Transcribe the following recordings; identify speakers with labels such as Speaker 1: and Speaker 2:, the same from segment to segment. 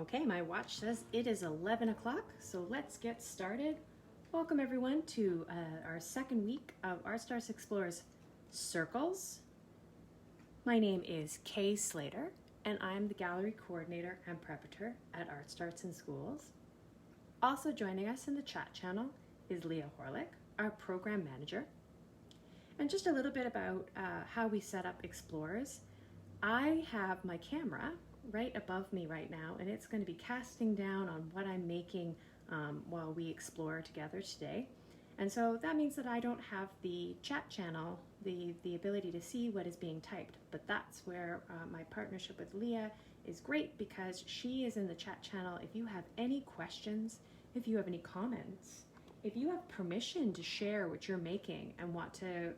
Speaker 1: Okay, my watch says it is 11 o'clock, so let's get started. Welcome everyone to our second week of ArtStarts Explores Circles. My name is Kay Slater, and I'm the Gallery Coordinator and Preparator at ArtStarts in Schools. Also joining us in the chat channel is Leah Horlick, our Program Manager. And just a little bit about how we set up Explores. I have my camera right above me right now, and it's going to be casting down on what I'm making while we explore together today. And so that means that I don't have the chat channel, the ability to see what is being typed, but that's where my partnership with Leah is great, because she is in the chat channel. If you have any questions, if you have any comments, if you have permission to share what you're making and want to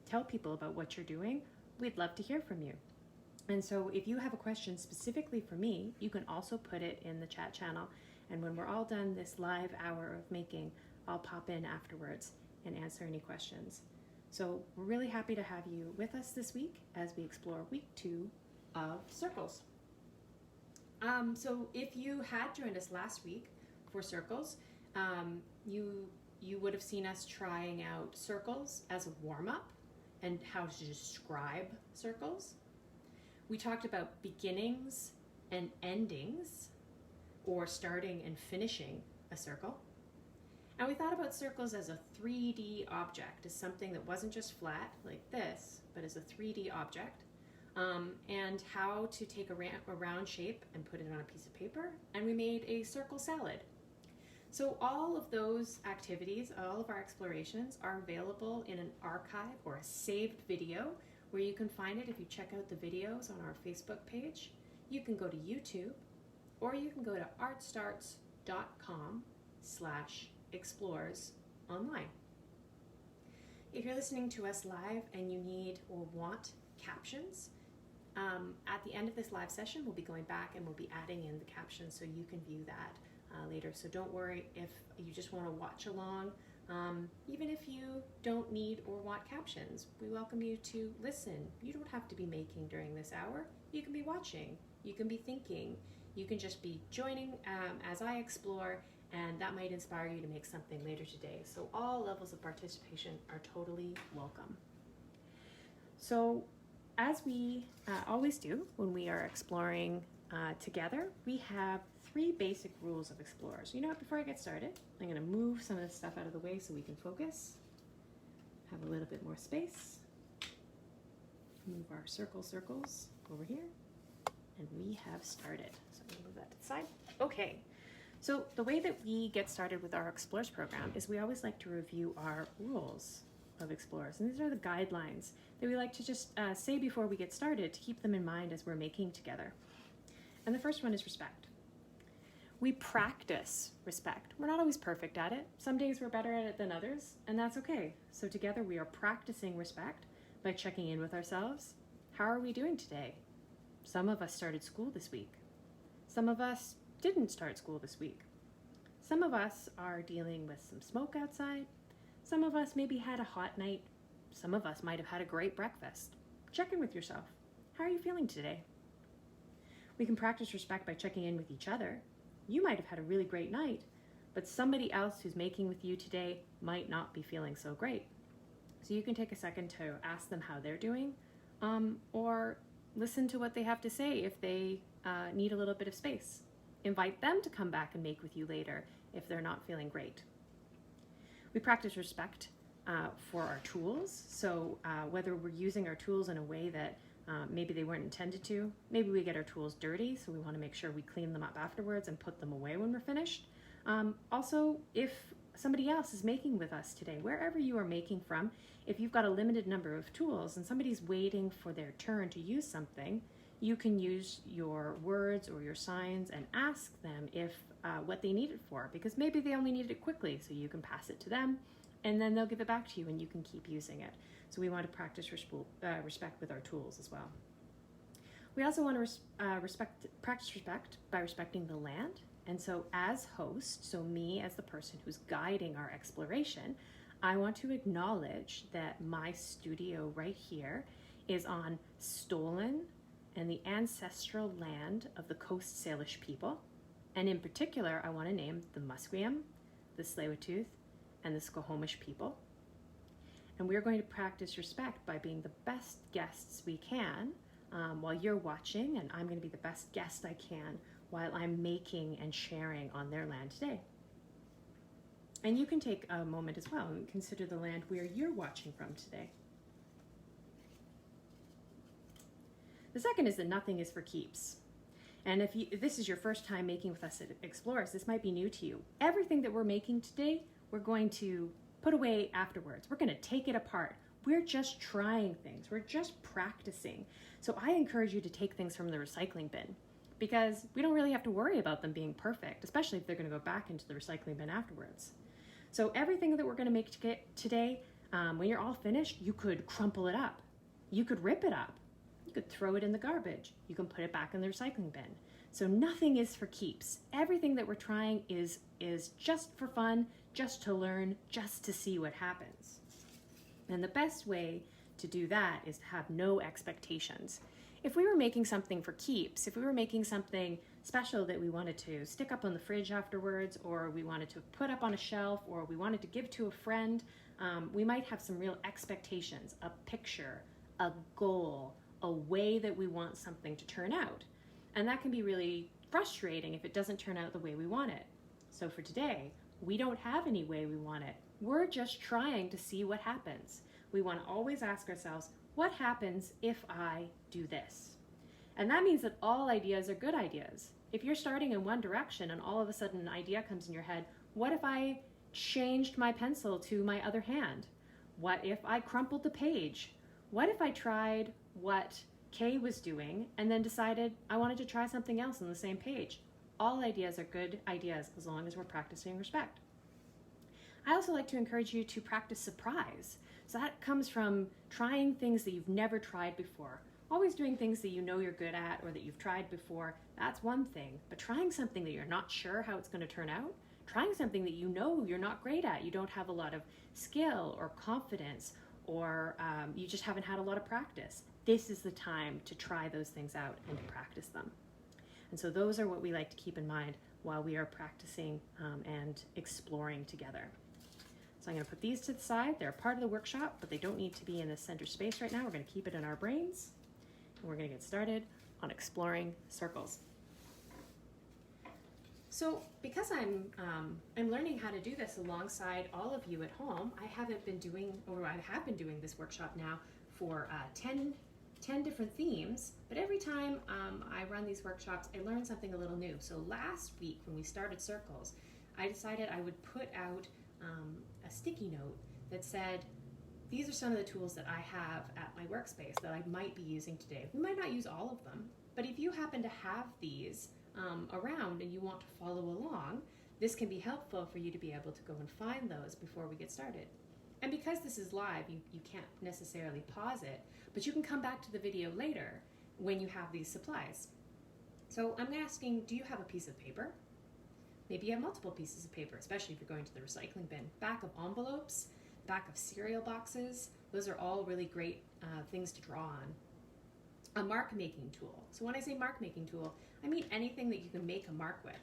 Speaker 1: tell people about what you're doing, we'd love to hear from you. And so if you have a question specifically for me, you can also put it in the chat channel. And when we're all done this live hour of making, I'll pop in afterwards and answer any questions. So we're really happy to have you with us this week as we explore week 2 of Circles. So if you had joined us last week for Circles, you would have seen us trying out circles as a warm-up and how to describe circles. We talked about beginnings and endings, or starting and finishing a circle. And we thought about circles as a 3D object, as something that wasn't just flat like this, but as a 3D object, and how to take a round shape and put it on a piece of paper, and we made a circle salad. So all of those activities, all of our explorations, are available in an archive or a saved video, where you can find it if you check out the videos on our Facebook page. You can go to YouTube, or you can go to artstarts.com/explores online. If you're listening to us live and you need or want captions, at the end of this live session, we'll be going back and we'll be adding in the captions so you can view that later. So don't worry if you just want to watch along. Even if you don't need or want captions, we welcome you to listen. You don't have to be making during this hour. You can be watching, you can be thinking, you can just be joining as I explore, and that might inspire you to make something later today. So all levels of participation are totally welcome. So as we always do when we are exploring together, we have 3 basic rules of Explorers. You know what, before I get started, I'm going to move some of this stuff out of the way so we can focus, have a little bit more space, move our circles over here, and we have started. So I'm going to move that to the side. Okay, so the way that we get started with our Explorers program is we always like to review our rules of Explorers, and these are the guidelines that we like to just say before we get started to keep them in mind as we're making together. And the first one is respect. We practice respect. We're not always perfect at it. Some days we're better at it than others, and that's okay. So together we are practicing respect by checking in with ourselves. How are we doing today? Some of us started school this week. Some of us didn't start school this week. Some of us are dealing with some smoke outside. Some of us maybe had a hot night. Some of us might have had a great breakfast. Check in with yourself. How are you feeling today? We can practice respect by checking in with each other. You might have had a really great night, but somebody else who's making with you today might not be feeling so great. So you can take a second to ask them how they're doing, or listen to what they have to say if they need a little bit of space. Invite them to come back and make with you later if they're not feeling great. We practice respect for our tools. So whether we're using our tools in a way that maybe they weren't intended to. Maybe we get our tools dirty, so we want to make sure we clean them up afterwards and put them away when we're finished. Also, if somebody else is making with us today, wherever you are making from, if you've got a limited number of tools and somebody's waiting for their turn to use something, you can use your words or your signs and ask them if what they need it for, because maybe they only need it quickly, so you can pass it to them and then they'll give it back to you and you can keep using it. So we want to practice respect with our tools as well. We also want to practice respect by respecting the land. And so as host, so me as the person who's guiding our exploration, I want to acknowledge that my studio right here is on stolen and the ancestral land of the Coast Salish people. And in particular, I want to name the Musqueam, the Tsleil-Waututh, and the Squamish people. And we're going to practice respect by being the best guests we can while you're watching, and I'm going to be the best guest I can while I'm making and sharing on their land today. And you can take a moment as well and consider the land where you're watching from today. The second is that nothing is for keeps. And if this is your first time making with us at Explores, this might be new to you. Everything that we're making today, we're going to put away afterwards. We're going to take it apart. We're just trying things. We're just practicing. So I encourage you to take things from the recycling bin, because we don't really have to worry about them being perfect, especially if they're going to go back into the recycling bin afterwards. So everything that we're going to make today, when you're all finished, you could crumple it up. You could rip it up. You could throw it in the garbage. You can put it back in the recycling bin. So nothing is for keeps. Everything that we're trying is just for fun, just to learn, just to see what happens. And the best way to do that is to have no expectations. If we were making something for keeps, if we were making something special that we wanted to stick up on the fridge afterwards, or we wanted to put up on a shelf, or we wanted to give to a friend, we might have some real expectations, a picture, a goal, a way that we want something to turn out. And that can be really frustrating if it doesn't turn out the way we want it. So for today, we don't have any way we want it. We're just trying to see what happens. We want to always ask ourselves, what happens if I do this? And that means that all ideas are good ideas. If you're starting in one direction and all of a sudden an idea comes in your head, what if I changed my pencil to my other hand? What if I crumpled the page? What if I tried what Kay was doing and then decided I wanted to try something else on the same page? All ideas are good ideas as long as we're practicing respect. I also like to encourage you to practice surprise. So that comes from trying things that you've never tried before. Always doing things that you know you're good at or that you've tried before, that's one thing. But trying something that you're not sure how it's going to turn out, trying something that you know you're not great at, you don't have a lot of skill or confidence, or you just haven't had a lot of practice. This is the time to try those things out and to practice them. And so those are what we like to keep in mind while we are practicing and exploring together. So I'm going to put these to the side. They're part of the workshop, but they don't need to be in the center space right now. We're going to keep it in our brains, and we're going to get started on exploring circles. So because I'm learning how to do this alongside all of you at home, I have been doing this workshop now for 10 different themes, but every time I run these workshops, I learn something a little new. So last week when we started circles, I decided I would put out a sticky note that said, these are some of the tools that I have at my workspace that I might be using today. We might not use all of them, but if you happen to have these around and you want to follow along, this can be helpful for you to be able to go and find those before we get started. And because this is live, you can't necessarily pause it, but you can come back to the video later when you have these supplies. So I'm asking, do you have a piece of paper? Maybe you have multiple pieces of paper, especially if you're going to the recycling bin. Back of envelopes, back of cereal boxes, those are all really great things to draw on. A mark making tool. So when I say mark making tool, I mean anything that you can make a mark with.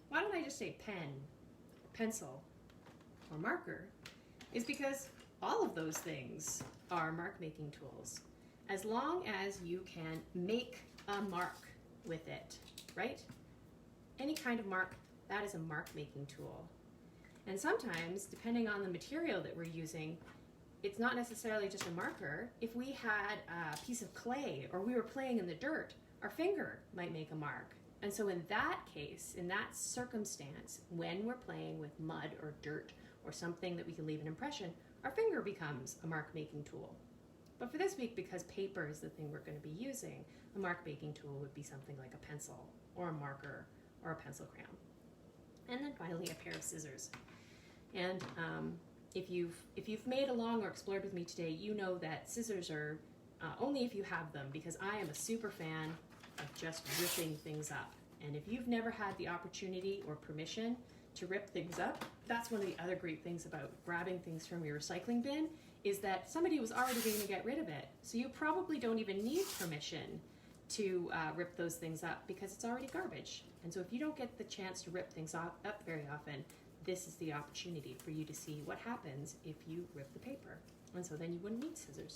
Speaker 1: Why don't I just say pen, pencil, or marker? Is because all of those things are mark making tools. As long as you can make a mark with it, right? Any kind of mark, that is a mark making tool. And sometimes, depending on the material that we're using, it's not necessarily just a marker. If we had a piece of clay or we were playing in the dirt, our finger might make a mark. And so in that case, in that circumstance, when we're playing with mud or dirt or something that we can leave an impression, our finger becomes a mark making tool. But for this week, because paper is the thing we're going to be using, a mark making tool would be something like a pencil or a marker or a pencil crayon. And then finally, a pair of scissors. And if you've made along or explored with me today, you know that scissors are only if you have them, because I am a super fan of just ripping things up. And if you've never had the opportunity or permission to rip things up, that's one of the other great things about grabbing things from your recycling bin, is that somebody was already going to get rid of it. So you probably don't even need permission to rip those things up because it's already garbage. And so if you don't get the chance to rip things up very often, this is the opportunity for you to see what happens if you rip the paper. And so then you wouldn't need scissors.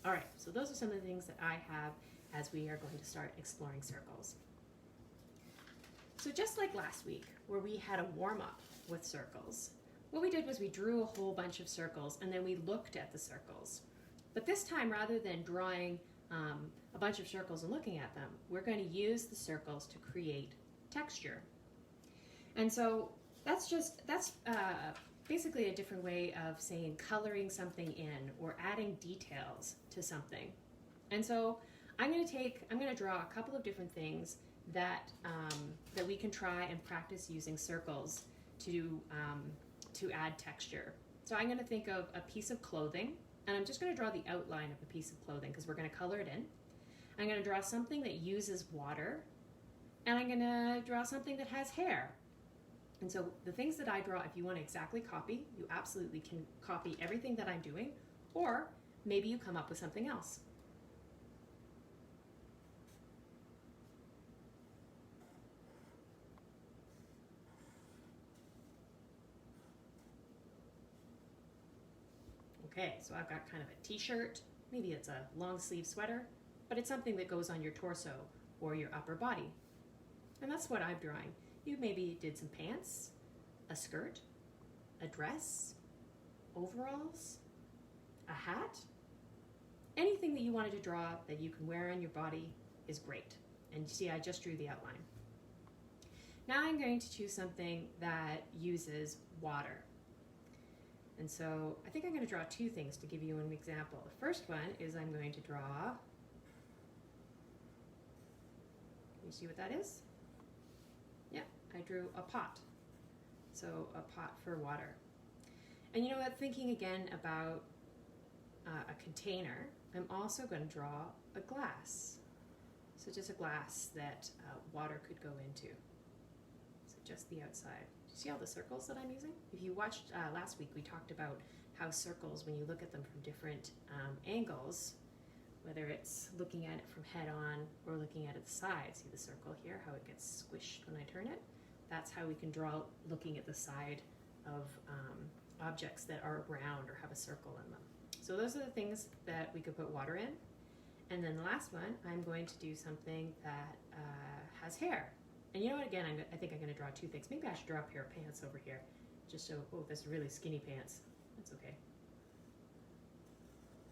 Speaker 1: All right, so those are some of the things that I have as we are going to start exploring circles. So just like last week, where we had a warm-up with circles, what we did was we drew a whole bunch of circles and then we looked at the circles. But this time, rather than drawing a bunch of circles and looking at them, we're going to use the circles to create texture. And so that's basically a different way of saying coloring something in or adding details to something. And so I'm going to draw a couple of different things that that we can try and practice using circles to add texture. So I'm going to think of a piece of clothing, and I'm just going to draw the outline of a piece of clothing because we're going to color it in. I'm going to draw something that uses water, and I'm going to draw something that has hair. And so the things that I draw, if you want to exactly copy, you absolutely can copy everything that I'm doing, or maybe you come up with something else. Okay, so I've got kind of a t-shirt, maybe it's a long sleeve sweater, but it's something that goes on your torso or your upper body. And that's what I'm drawing. You maybe did some pants, a skirt, a dress, overalls, a hat. Anything that you wanted to draw that you can wear on your body is great. And you see, I just drew the outline. Now I'm going to choose something that uses water. And so I think I'm going to draw two things to give you an example. The first one is I'm going to draw, can you see what that is? Yeah, I drew a pot. So a pot for water. And you know what, thinking again about a container, I'm also going to draw a glass. So just a glass that water could go into. So just the outside. Do you see all the circles that I'm using? If you watched last week, we talked about how circles, when you look at them from different angles, whether it's looking at it from head on or looking at the side, see the circle here, how it gets squished when I turn it? That's how we can draw looking at the side of objects that are round or have a circle in them. So those are the things that we could put water in. And then the last one, I'm going to do something that has hair. And you know what, again, I think I'm going to draw two things. Maybe I should draw a pair of pants over here, just so, oh, this is really skinny pants. That's okay.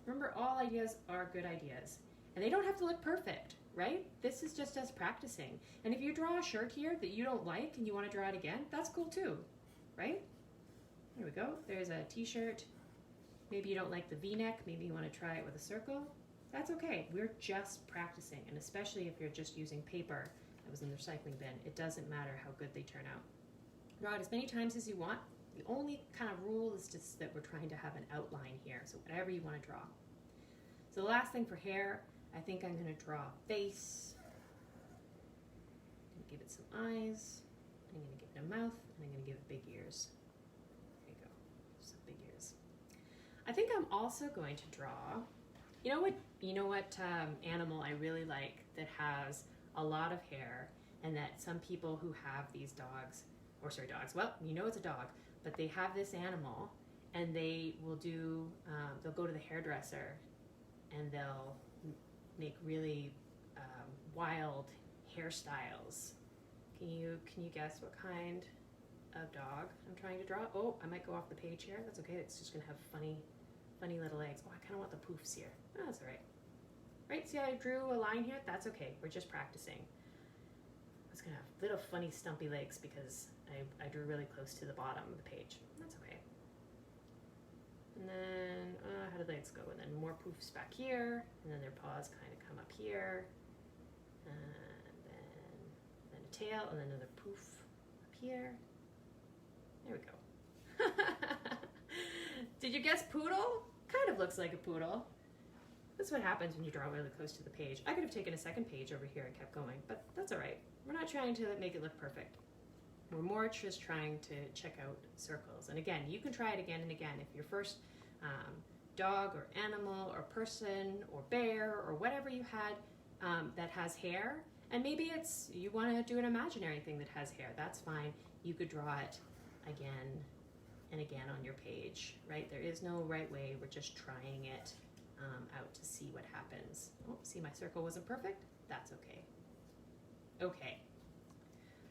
Speaker 1: Remember, all ideas are good ideas. And they don't have to look perfect, right? This is just us practicing. And if you draw a shirt here that you don't like and you want to draw it again, that's cool too, right? There we go. There's a t-shirt. Maybe you don't like the v-neck. Maybe you want to try it with a circle. That's okay. We're just practicing. And especially if you're just using paper that was in the recycling bin, it doesn't matter how good they turn out. Draw it as many times as you want. The only kind of rule is just that we're trying to have an outline here. So whatever you want to draw. So the last thing for hair, I think I'm going to draw a face. I'm going to give it some eyes. I'm going to give it a mouth. And I'm going to give it big ears. There you go. Some big ears. I think I'm also going to draw, you know what animal I really like that has a lot of hair, and that some people who have these dogs, well, you know it's a dog, but they have this animal and they will do, they'll go to the hairdresser and they'll make really wild hairstyles. Can you guess what kind of dog I'm trying to draw? Oh, I might go off the page here. That's okay. It's just gonna have funny little legs. Oh, I kind of want the poofs here. Oh, that's all right. Right? See how I drew a line here? That's okay. We're just practicing. It's gonna have little funny stumpy legs because I drew really close to the bottom of the page. That's okay. And then how do the legs go? And then more poofs back here, and then their paws kind of come up here, and then a tail, and then another poof up here. There we go. Did you guess poodle? Kind of looks like a poodle. That's what happens when you draw really close to the page. I could have taken a second page over here and kept going, but that's all right. We're not trying to make it look perfect. We're more just trying to check out circles. And again, you can try it again and again. If your first dog or animal or person or bear or whatever you had, that has hair, and maybe it's you want to do an imaginary thing that has hair. That's fine. You could draw it again and again on your page, right? There is no right way. We're just trying it out to see what happens. Oh, see, my circle wasn't perfect? That's okay. Okay.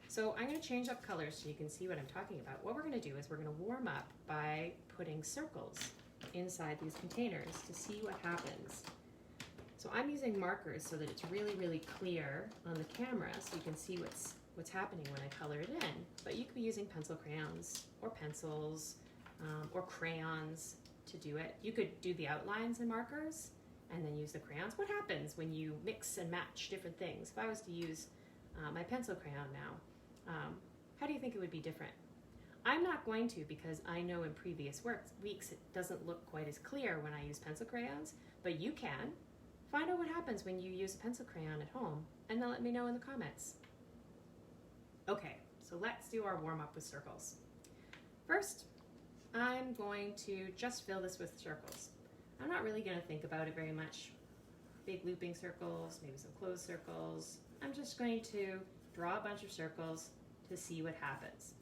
Speaker 1: So I'm going to change up colors so you can see what I'm talking about. What we're going to do is we're going to warm up by putting circles inside these containers to see what happens. So I'm using markers so that it's really, really clear on the camera so you can see what's happening when I color it in. But you could be using pencil crayons or pencils or crayons to do it. You could do the outlines and markers and then use the crayons. What happens when you mix and match different things? If I was to use my pencil crayon now, how do you think it would be different? I'm not going to, because I know in previous weeks it doesn't look quite as clear when I use pencil crayons, but you can. Find out what happens when you use a pencil crayon at home, and then let me know in the comments. Okay, so let's do our warm-up with circles. First, I'm going to just fill this with circles. I'm not really going to think about it very much. Big looping circles, maybe some closed circles. I'm just going to draw a bunch of circles to see what happens.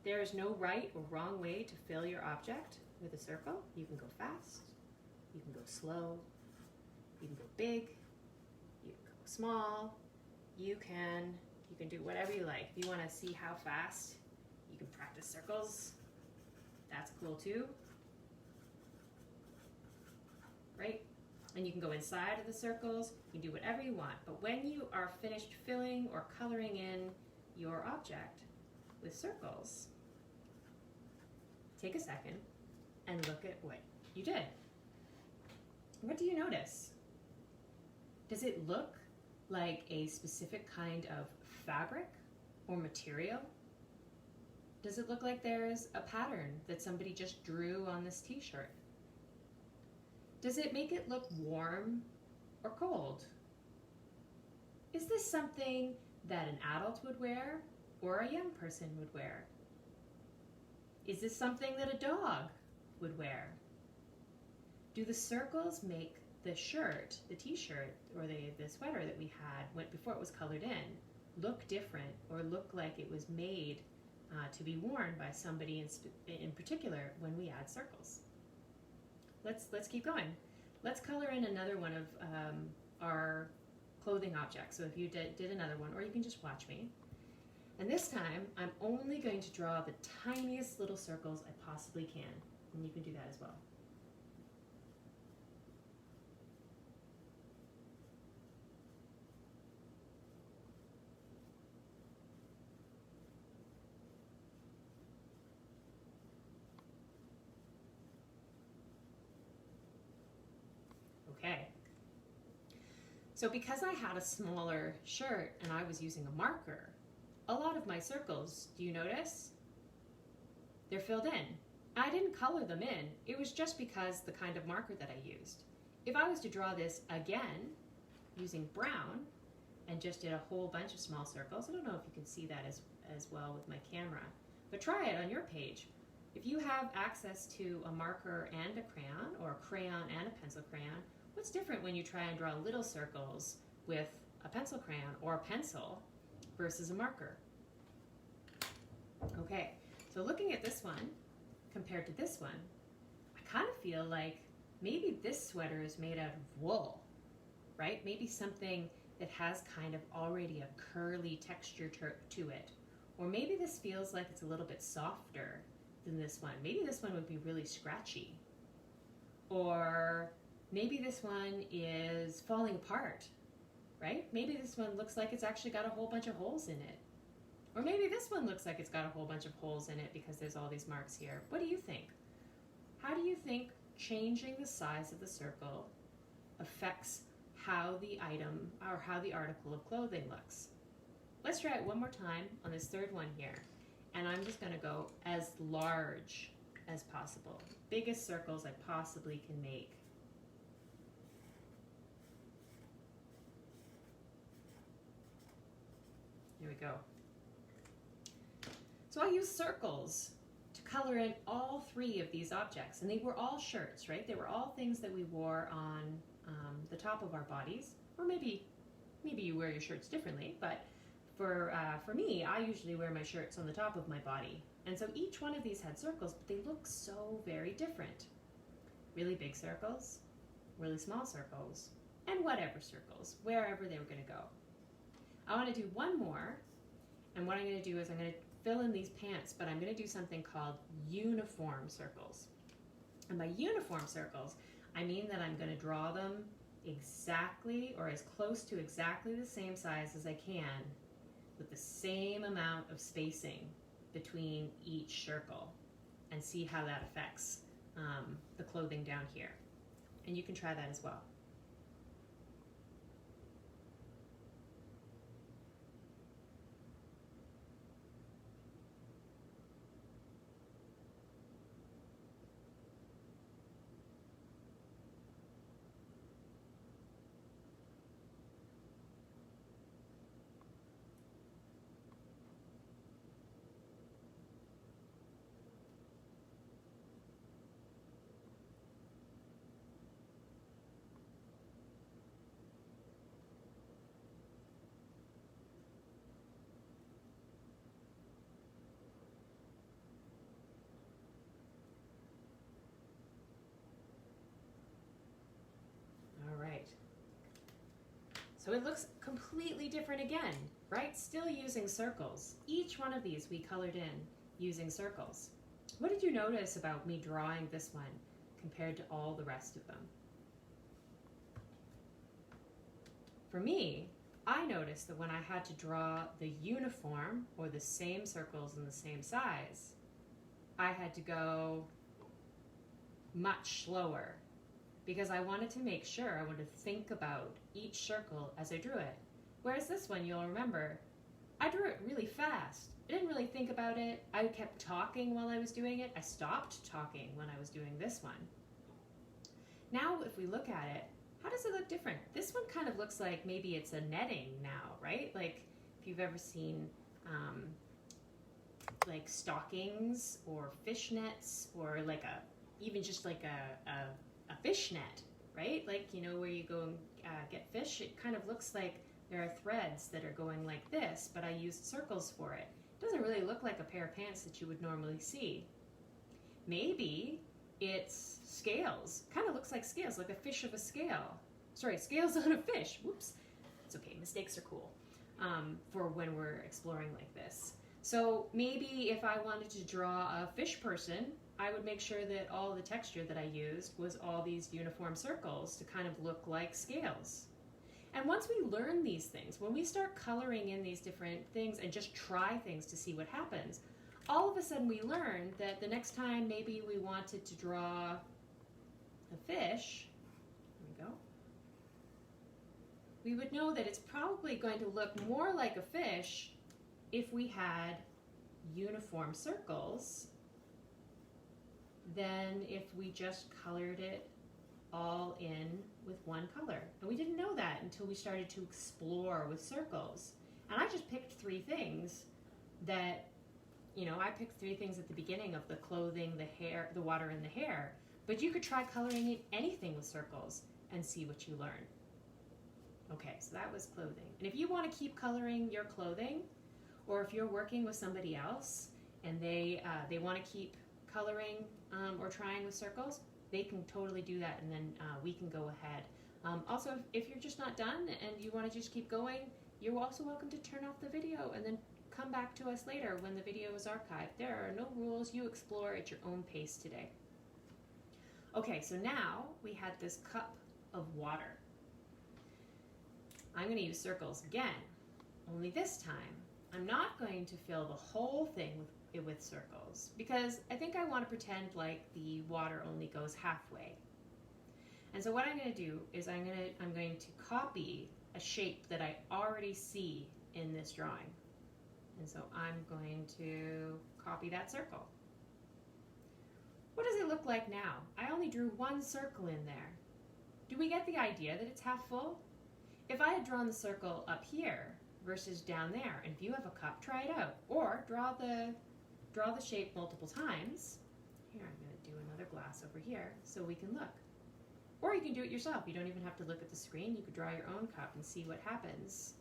Speaker 1: There is no right or wrong way to fill your object with a circle. You can go fast, you can go slow, you can go big, you can go small, you can do whatever you like. If you want to see how fast you can practice circles, that's cool too, right? And you can go inside of the circles, you can do whatever you want. But when you are finished filling or coloring in your object with circles, take a second and look at what you did. What do you notice? Does it look like a specific kind of fabric or material? Does it look like there's a pattern that somebody just drew on this t-shirt? Does it make it look warm or cold? Is this something that an adult would wear or a young person would wear? Is this something that a dog would wear? Do the circles make the shirt, the t-shirt, or the sweater that we had before it was colored in look different or look like it was made to be worn by somebody in particular when we add circles? Let's keep going. Let's color in another one of our clothing objects. So if you did another one, or you can just watch me. And this time, I'm only going to draw the tiniest little circles I possibly can. And you can do that as well. Okay. So because I had a smaller shirt and I was using a marker, a lot of my circles, do you notice? They're filled in. I didn't color them in. It was just because the kind of marker that I used. If I was to draw this again using brown and just did a whole bunch of small circles, I don't know if you can see that as well with my camera, but try it on your page. If you have access to a marker and a crayon, or a crayon and a pencil crayon, what's different when you try and draw little circles with a pencil crayon or a pencil versus a marker? Okay, so looking at this one compared to this one, I kind of feel like maybe this sweater is made out of wool, right? Maybe something that has kind of already a curly texture to it. Or maybe this feels like it's a little bit softer than this one. Maybe this one would be really scratchy. Or maybe this one is falling apart, right? Maybe this one looks like it's actually got a whole bunch of holes in it. Or maybe this one looks like it's got a whole bunch of holes in it because there's all these marks here. What do you think? How do you think changing the size of the circle affects how the item or how the article of clothing looks? Let's try it one more time on this third one here. And I'm just going to go as large as possible. Biggest circles I possibly can make. Here we go. So I used circles to color in all three of these objects, and they were all shirts, right? They were all things that we wore on the top of our bodies, or maybe Maybe you wear your shirts differently, but for me, I usually wear my shirts on the top of my body. And so each one of these had circles, but they look so very different. Really big circles, really small circles, and whatever circles, wherever they were going to go. I want to do one more, and what I'm going to do is I'm going to fill in these pants, but I'm going to do something called uniform circles. And by uniform circles, I mean that I'm going to draw them exactly or as close to exactly the same size as I can with the same amount of spacing between each circle, and see how that affects the clothing down here. And you can try that as well. So it looks completely different again, right? Still using circles. Each one of these we colored in using circles. What did you notice about me drawing this one compared to all the rest of them? For me, I noticed that when I had to draw the uniform or the same circles in the same size, I had to go much slower, because I wanted to make sure, I wanted to think about each circle as I drew it. Whereas this one, you'll remember, I drew it really fast. I didn't really think about it. I kept talking while I was doing it. I stopped talking when I was doing this one. Now, if we look at it, how does it look different? This one kind of looks like maybe it's a netting now, right? Like if you've ever seen like stockings or fishnets, or like even just like a fish net, right? Like, you know, where you go and get fish, it kind of looks like there are threads that are going like this, but I used circles for it. It doesn't really look like a pair of pants that you would normally see. Maybe it's scales. Kind of looks like scales, like a fish of a scale. Sorry, scales on a fish. Whoops. It's okay, mistakes are cool for when we're exploring like this. So maybe if I wanted to draw a fish person, I would make sure that all the texture that I used was all these uniform circles to kind of look like scales. And once we learn these things, when we start coloring in these different things and just try things to see what happens, all of a sudden we learn that the next time maybe we wanted to draw a fish, there we go, we would know that it's probably going to look more like a fish if we had uniform circles than if we just colored it all in with one color. And we didn't know that until we started to explore with circles. And I just picked 3 things that, you know, I picked 3 things at the beginning of the clothing, the hair, the water, and the hair. But you could try coloring in anything with circles and see what you learn. Okay, so that was clothing. And if you want to keep coloring your clothing, or if you're working with somebody else and they want to keep coloring or trying with circles, they can totally do that, and then we can go ahead. Also, if you're just not done and you want to just keep going, you're also welcome to turn off the video and then come back to us later when the video is archived. There are no rules. You explore at your own pace today. Okay, so now we had this cup of water. I'm going to use circles again, only this time I'm not going to fill the whole thing with circles, because I think I want to pretend like the water only goes halfway. And so what I'm going to do is I'm going to copy a shape that I already see in this drawing. And so I'm going to copy that circle. What does it look like now? I only drew one circle in there. Do we get the idea that it's half full? If I had drawn the circle up here versus down there, and if you have a cup, try it out. Or draw the shape multiple times. Here, I'm going to do another glass over here so we can look. Or you can do it yourself. You don't even have to look at the screen. You could draw your own cup and see what happens.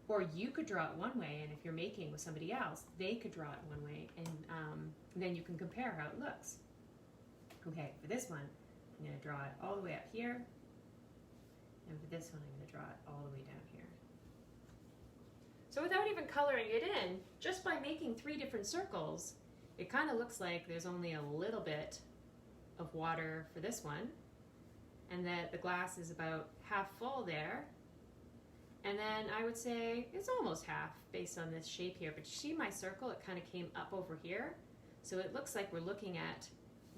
Speaker 1: Or you could draw it one way, and if you're making with somebody else, they could draw it one way, and then you can compare how it looks. Okay, for this one, I'm going to draw it all the way up here, and for this one, I'm going to draw it all the way down here. So without even coloring it in, just by making 3 different circles, it kind of looks like there's only a little bit of water for this one, and that the glass is about half full there. And then I would say it's almost half based on this shape here. But you see my circle, it kind of came up over here. So it looks like we're looking at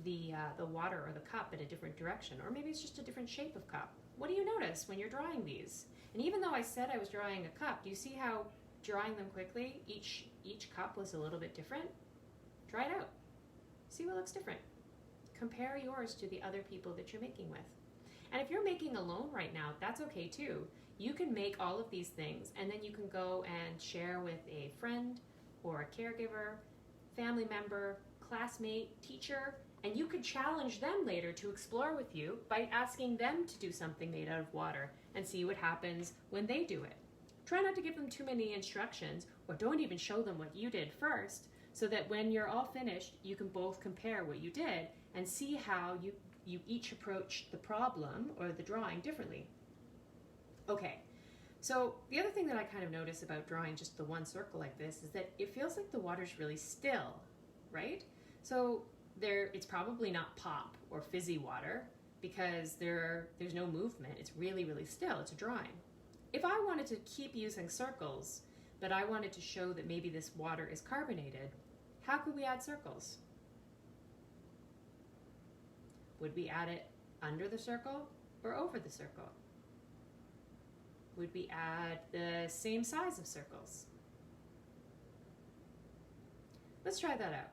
Speaker 1: the water or the cup in a different direction. Or maybe it's just a different shape of cup. What do you notice when you're drawing these? And even though I said I was drawing a cup, do you see how drawing them quickly, each cup was a little bit different? Try it out. See what looks different. Compare yours to the other people that you're making with. And if you're making alone right now, that's okay too. You can make all of these things, and then you can go and share with a friend or a caregiver, family member, classmate, teacher, and you could challenge them later to explore with you by asking them to do something made out of water and see what happens when they do it. Try not to give them too many instructions, or don't even show them what you did first, so that when you're all finished, you can both compare what you did and see how you each approach the problem or the drawing differently. Okay, so the other thing that I kind of notice about drawing just the one circle like this is that it feels like the water's really still, right? So it's probably not pop or fizzy water because there's no movement. It's really, really still. It's a drawing. If I wanted to keep using circles, but I wanted to show that maybe this water is carbonated, how could we add circles? Would we add it under the circle or over the circle? Would we add the same size of circles? Let's try that out.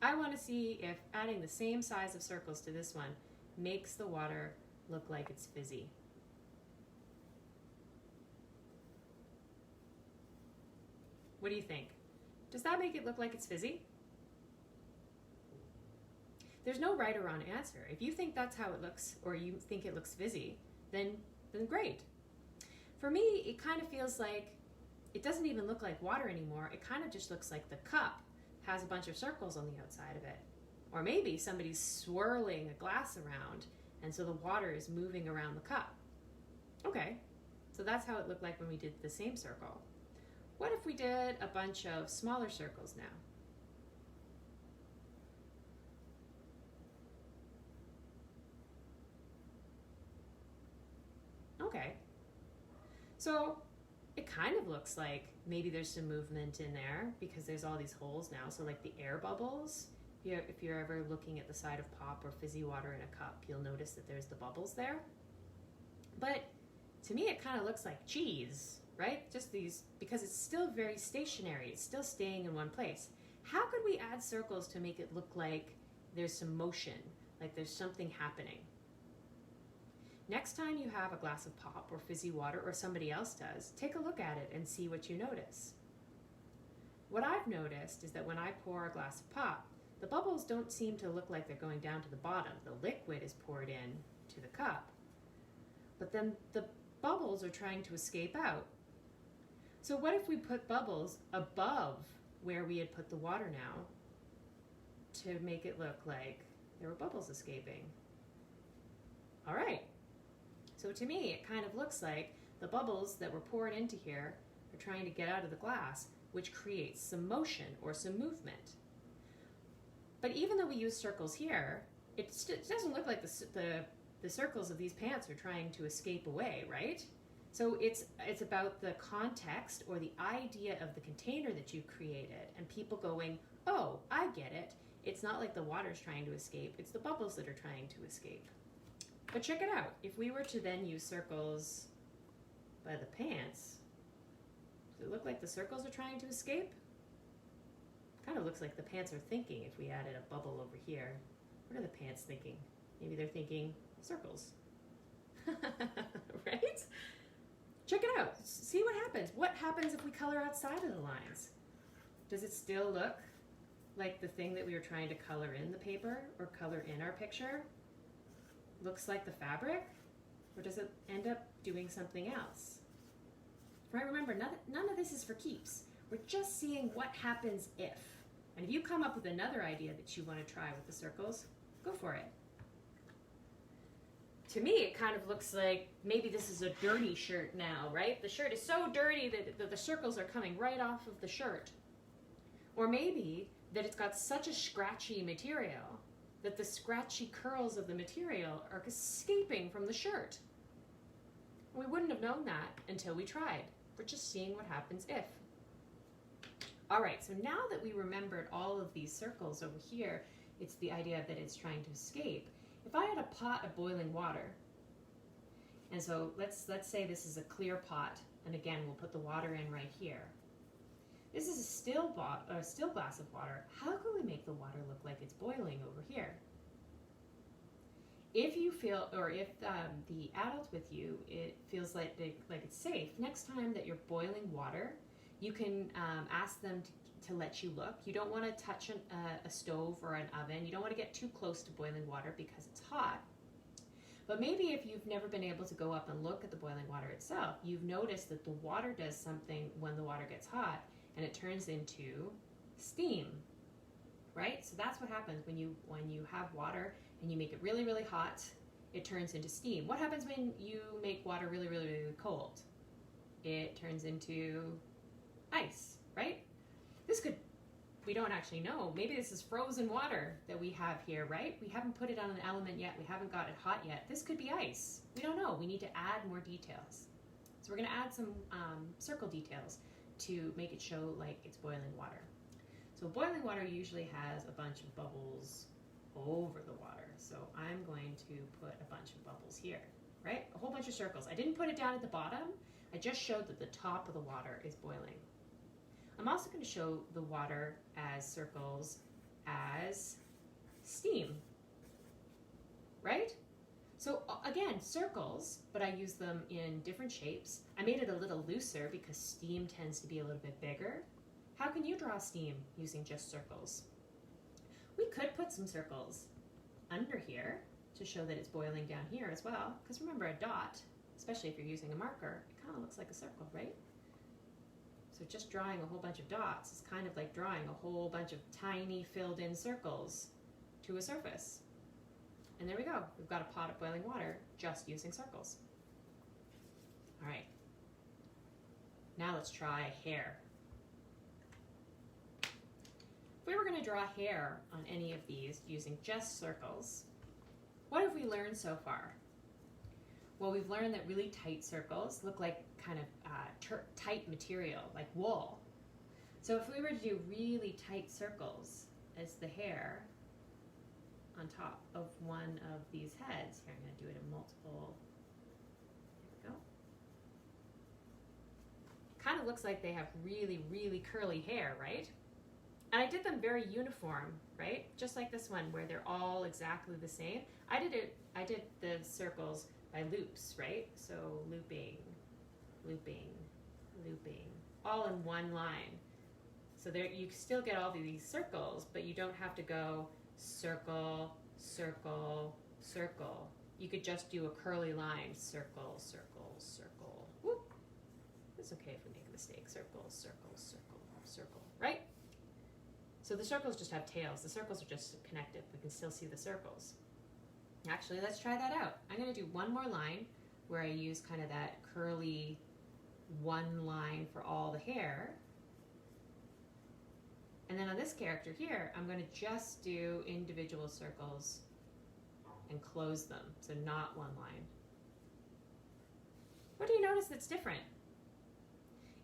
Speaker 1: I want to see if adding the same size of circles to this one makes the water look like it's fizzy. What do you think? Does that make it look like it's fizzy? There's no right or wrong answer. If you think that's how it looks, or you think it looks fizzy, then great. For me, it kind of feels like it doesn't even look like water anymore. It kind of just looks like the cup has a bunch of circles on the outside of it. Or maybe somebody's swirling a glass around, and so the water is moving around the cup. Okay, so that's how it looked like when we did the same circle. What if we did a bunch of smaller circles now? Okay, so it kind of looks like maybe there's some movement in there because there's all these holes now. So like the air bubbles, if you're ever looking at the side of pop or fizzy water in a cup, you'll notice that there's the bubbles there. But to me, it kind of looks like cheese, right? Just these, because it's still very stationary. It's still staying in one place. How could we add circles to make it look like there's some motion, like there's something happening? Next time you have a glass of pop or fizzy water, or somebody else does, take a look at it and see what you notice. What I've noticed is that when I pour a glass of pop, the bubbles don't seem to look like they're going down to the bottom. The liquid is poured in to the cup, but then the bubbles are trying to escape out. So what if we put bubbles above where we had put the water now to make it look like there were bubbles escaping? All right. So to me, it kind of looks like the bubbles that were poured into here are trying to get out of the glass, which creates some motion or some movement. But even though we use circles here, it doesn't look like the circles of these pants are trying to escape away, right? So it's about the context or the idea of the container that you created, and people going, oh, I get it. It's not like the water's trying to escape, it's the bubbles that are trying to escape. But check it out. If we were to then use circles by the pants, does it look like the circles are trying to escape? Kind of looks like the pants are thinking if we added a bubble over here. What are the pants thinking? Maybe they're thinking circles. Right? Check it out. See what happens. What happens if we color outside of the lines? Does it still look like the thing that we were trying to color in the paper or color in our picture? looks like the fabric, or does it end up doing something else? Right, remember, none of this is for keeps. We're just seeing what happens if. And if you come up with another idea that you want to try with the circles, go for it. To me, it kind of looks like maybe this is a dirty shirt now, right? The shirt is so dirty that the circles are coming right off of the shirt. Or maybe that it's got such a scratchy material that the scratchy curls of the material are escaping from the shirt. We wouldn't have known that until we tried. We're just seeing what happens if. All right, so now that we remembered all of these circles over here, it's the idea that it's trying to escape. If I had a pot of boiling water, and so let's say this is a clear pot, and again, we'll put the water in right here. This is a still glass of water. How can we make the water look like it's boiling over here? If you feel, or if the adult with you, it feels like it's safe, next time that you're boiling water, you can ask them to let you look. You don't want to touch a stove or an oven. You don't want to get too close to boiling water because it's hot. But maybe if you've never been able to go up and look at the boiling water itself, you've noticed that the water does something when the water gets hot, and it turns into steam, right? So that's what happens when you have water and you make it really, really hot, it turns into steam. What happens when you make water really, really, really cold? It turns into ice, right? We don't actually know. Maybe this is frozen water that we have here, right? We haven't put it on an element yet. We haven't got it hot yet. This could be ice. We don't know. We need to add more details. So we're going to add some circle details to make it show like it's boiling water. So boiling water usually has a bunch of bubbles over the water. So I'm going to put a bunch of bubbles here, right? A whole bunch of circles. I didn't put it down at the bottom. I just showed that the top of the water is boiling. I'm also going to show the water as circles as steam, right? So again, circles, but I use them in different shapes. I made it a little looser because steam tends to be a little bit bigger. How can you draw steam using just circles? We could put some circles under here to show that it's boiling down here as well, because remember, a dot, especially if you're using a marker, it kind of looks like a circle, right? So just drawing a whole bunch of dots is kind of like drawing a whole bunch of tiny filled in circles to a surface. And there we go. We've got a pot of boiling water just using circles. All right. Now let's try hair. If we were going to draw hair on any of these using just circles, what have we learned so far? Well, we've learned that really tight circles look like kind of tight material, like wool. So if we were to do really tight circles as the hair on top of one of these heads, here I'm going to do it in multiple, there we go. Kind of looks like they have really, really curly hair, right? And I did them very uniform, right? Just like this one where they're all exactly the same. I did the circles by loops, right? So looping, looping, looping, all in one line. So there you still get all these circles, but you don't have to go circle, circle, circle. You could just do a curly line, circle, circle, circle. Whoop. It's okay if we make a mistake. Circle, circle, circle, circle, right? So the circles just have tails. The circles are just connected. We can still see the circles. Actually, let's try that out. I'm going to do one more line where I use kind of that curly one line for all the hair. And then on this character here, I'm going to just do individual circles and close them, so not one line. What do you notice that's different?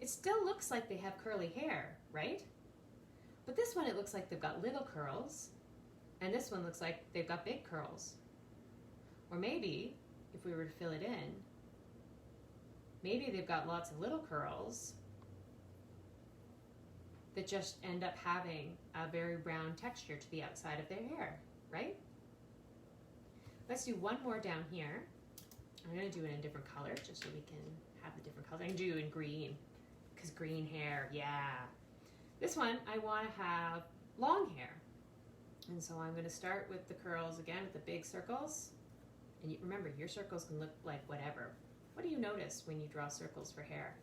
Speaker 1: It still looks like they have curly hair, right? But this one, it looks like they've got little curls, and this one looks like they've got big curls. Or maybe, if we were to fill it in, maybe they've got lots of little curls that just end up having a very brown texture to the outside of their hair, right? Let's do one more down here. I'm going to do it in a different color just so we can have the different colors. I can do it in green, because green hair, yeah. This one, I want to have long hair. And so I'm going to start with the curls again with the big circles. And remember, your circles can look like whatever. What do you notice when you draw circles for hair?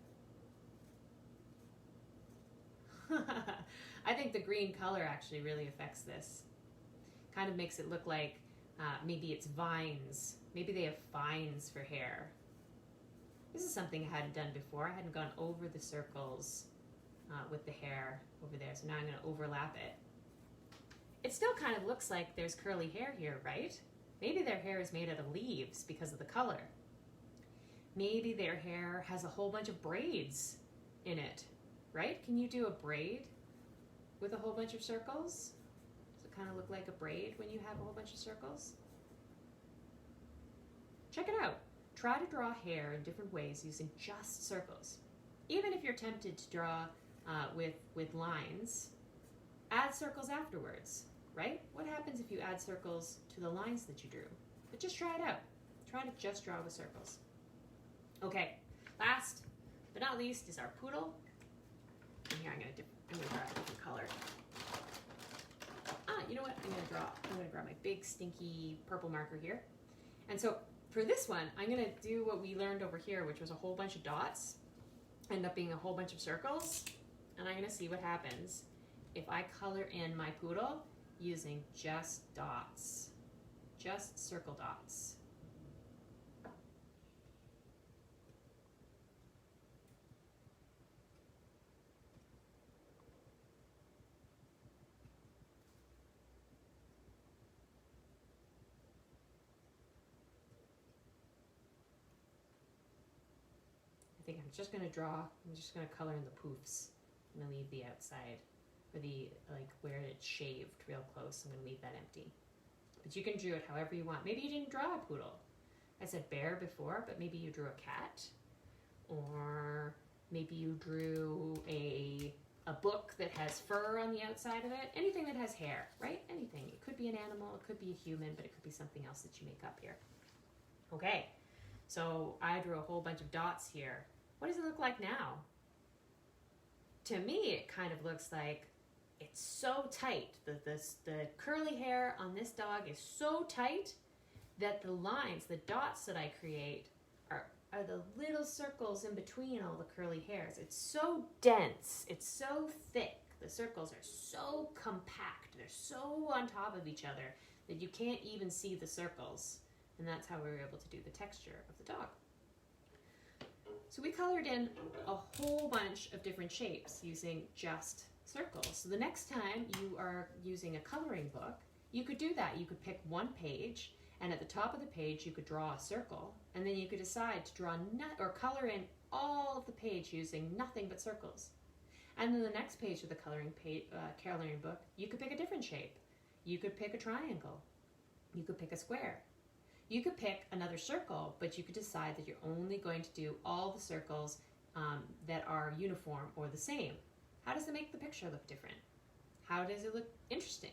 Speaker 1: I think the green color actually really affects this. Kind of makes it look like maybe it's vines. Maybe they have vines for hair. This is something I hadn't done before. I hadn't gone over the circles with the hair over there, so now I'm going to overlap it. It still kind of looks like there's curly hair here, right? Maybe their hair is made out of leaves because of the color. Maybe their hair has a whole bunch of braids in it, right? Can you do a braid with a whole bunch of circles? Does it kind of look like a braid when you have a whole bunch of circles? Check it out. Try to draw hair in different ways using just circles. Even if you're tempted to draw with lines, add circles afterwards, right? What happens if you add circles to the lines that you drew? But just try it out. Try to just draw with circles. Okay, last but not least is our poodle. And here I'm gonna grab a different color. You know what? I'm gonna grab my big stinky purple marker here. And so for this one, I'm gonna do what we learned over here, which was a whole bunch of dots, end up being a whole bunch of circles, and I'm gonna see what happens if I color in my poodle using just dots, just circle dots. I think I'm just going to color in the poofs. I'm going to leave the outside, or the, like where it's shaved real close, I'm going to leave that empty. But you can draw it however you want. Maybe you didn't draw a poodle. I said bear before, but maybe you drew a cat. Or maybe you drew a book that has fur on the outside of it. Anything that has hair, right? Anything. It could be an animal, it could be a human, but it could be something else that you make up here. Okay, so I drew a whole bunch of dots here. What does it look like now? To me, it kind of looks like it's so tight. The curly hair on this dog is so tight that the lines, the dots that I create are the little circles in between all the curly hairs. It's so dense. It's so thick. The circles are so compact. They're so on top of each other that you can't even see the circles. And that's how we were able to do the texture of the dog. So we colored in a whole bunch of different shapes using just circles. So the next time you are using a coloring book, you could do that. You could pick one page, and at the top of the page you could draw a circle, and then you could decide to draw or color in all of the page using nothing but circles. And then the next page of the coloring book, you could pick a different shape. You could pick a triangle. You could pick a square. You could pick another circle, but you could decide that you're only going to do all the circles that are uniform or the same. How does it make the picture look different? How does it look interesting?